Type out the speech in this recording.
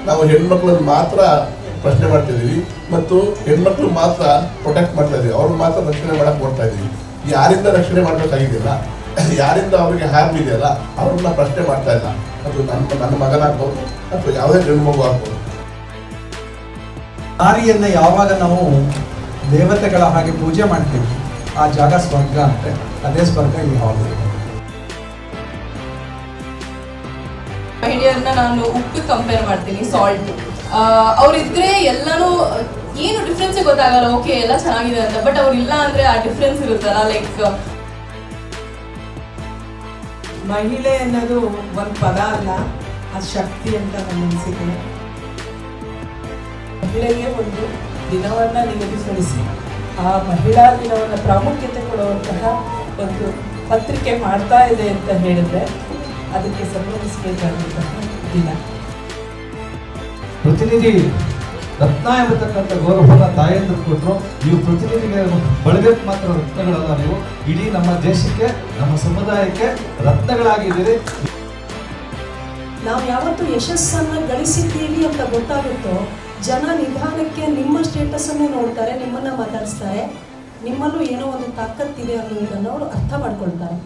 ನಾವು ಹೆಣ್ಮಕ್ಳನ್ನ ಮಾತ್ರ ಪ್ರಶ್ನೆ ಮಾಡ್ತಾ ಇದೀವಿ ಮತ್ತು ಹೆಣ್ಮಕ್ಳು ಮಾತ್ರ ಪ್ರೊಟೆಕ್ಟ್ ಮಾಡ್ತಾ ಇದೀವಿ, ಅವ್ರನ್ನ ಮಾತ್ರ ರಕ್ಷಣೆ ಮಾಡಕ್ ನೋಡ್ತಾ ಇದೀವಿ. ಯಾರಿಂದ ರಕ್ಷಣೆ ಮಾಡಬೇಕಾಗಿದೆಯಲ್ಲ, ಯಾರಿಂದ ಅವ್ರಿಗೆ ಹಾರ್ಮ್ ಇದೆಯಲ್ಲ ಅವ್ರನ್ನ ಪ್ರಶ್ನೆ ಮಾಡ್ತಾ ಇಲ್ಲ. ಅದು ನನ್ನ ಮಗನಾಗ್ಬೋದು ಅಥವಾ ಯಾವುದೇ ಗಂಡು ಮಗು ಆಗ್ಬೋದು. ನಾರಿಯನ್ನ ಯಾವಾಗ ನಾವು ದೇವತೆಗಳ ಹಾಗೆ ಪೂಜೆ ಮಾಡ್ತೀವಿ ಆ ಜಾಗ ಸ್ವರ್ಗ ಅಂತೆ, ಅದೇ ಸ್ವರ್ಗ ಈ ಹಾಲ್. ಮಹಿಳೆಯರನ್ನ ನಾನು ಉಪ್ಪು ಕಂಪೇರ್ ಮಾಡ್ತೀನಿ, ಸಾಲ್ಟ್. ಅವ್ರಿದ್ರೆ ಎಲ್ಲಾನು ಏನು ಡಿಫ್ರೆನ್ಸ್ ಗೊತ್ತಾಗಲ್ಲ, ಓಕೆ ಎಲ್ಲ ಚೆನ್ನಾಗಿದೆ ಅಂತ. ಬಟ್ ಅವ್ರು ಇಲ್ಲ ಅಂದ್ರೆ ಆ ಡಿಫ್ರೆನ್ಸ್ ಇರುತ್ತಲ್ಲ, ಲೈಕ್ ಮಹಿಳೆ ಅನ್ನೋದು ಒಂದು ಪದ ಅಲ್ಲ, ಆ ಶಕ್ತಿ ಅಂತ ನನ್ನ ಅನಿಸಿಕೆ. ಮಹಿಳೆಗೆ ಒಂದು ದಿನವನ್ನು ನಿಗದಿಪಡಿಸಿ ಆ ಮಹಿಳಾ ದಿನವನ್ನು ಪ್ರಾಮುಖ್ಯತೆ ಕೊಡುವಂತಹ ಒಂದು ಪತ್ರಿಕೆ ಮಾಡ್ತಾ ಇದೆ ಅಂತ ಹೇಳಿದ್ರೆ ಅದಕ್ಕೆ ಸಂಬಂಧಿಸಬೇಕಾದಂತಹ ದಿನ. ಪ್ರತಿನಿಧಿ ರತ್ನ ಎಂಬತಕ್ಕಂಥ ಗೌರವನ ತಾಯಂದ್ರು ಕೊಟ್ಟರು. ನೀವು ಪ್ರತಿನಿಧಿಗೆ ಬಳಗಕ್ಕೆ ಮಾತ್ರ ರತ್ನಗಳಲ್ಲ, ನೀವು ಇಡೀ ನಮ್ಮ ದೇಶಕ್ಕೆ, ನಮ್ಮ ಸಮುದಾಯಕ್ಕೆ ರತ್ನಗಳಾಗಿದ್ದೀರಿ. ನಾವು ಯಾವತ್ತು ಯಶಸ್ಸನ್ನು ಗಳಿಸಿದ್ದೀವಿ ಅಂತ ಗೊತ್ತಾಗುತ್ತೋ ಜನ ನಿಧಾನಕ್ಕೆ ನಿಮ್ಮ ಸ್ಟೇಟಸನ್ನೇ ನೋಡ್ತಾರೆ, ನಿಮ್ಮನ್ನು ಮಾತಾಡಿಸ್ತಾರೆ, ನಿಮ್ಮಲ್ಲೂ ಏನೋ ಒಂದು ತಾಕತ್ತಿದೆ ಅನ್ನೋದನ್ನು ಅವರು ಅರ್ಥ ಮಾಡ್ಕೊಳ್ತಾರೆ.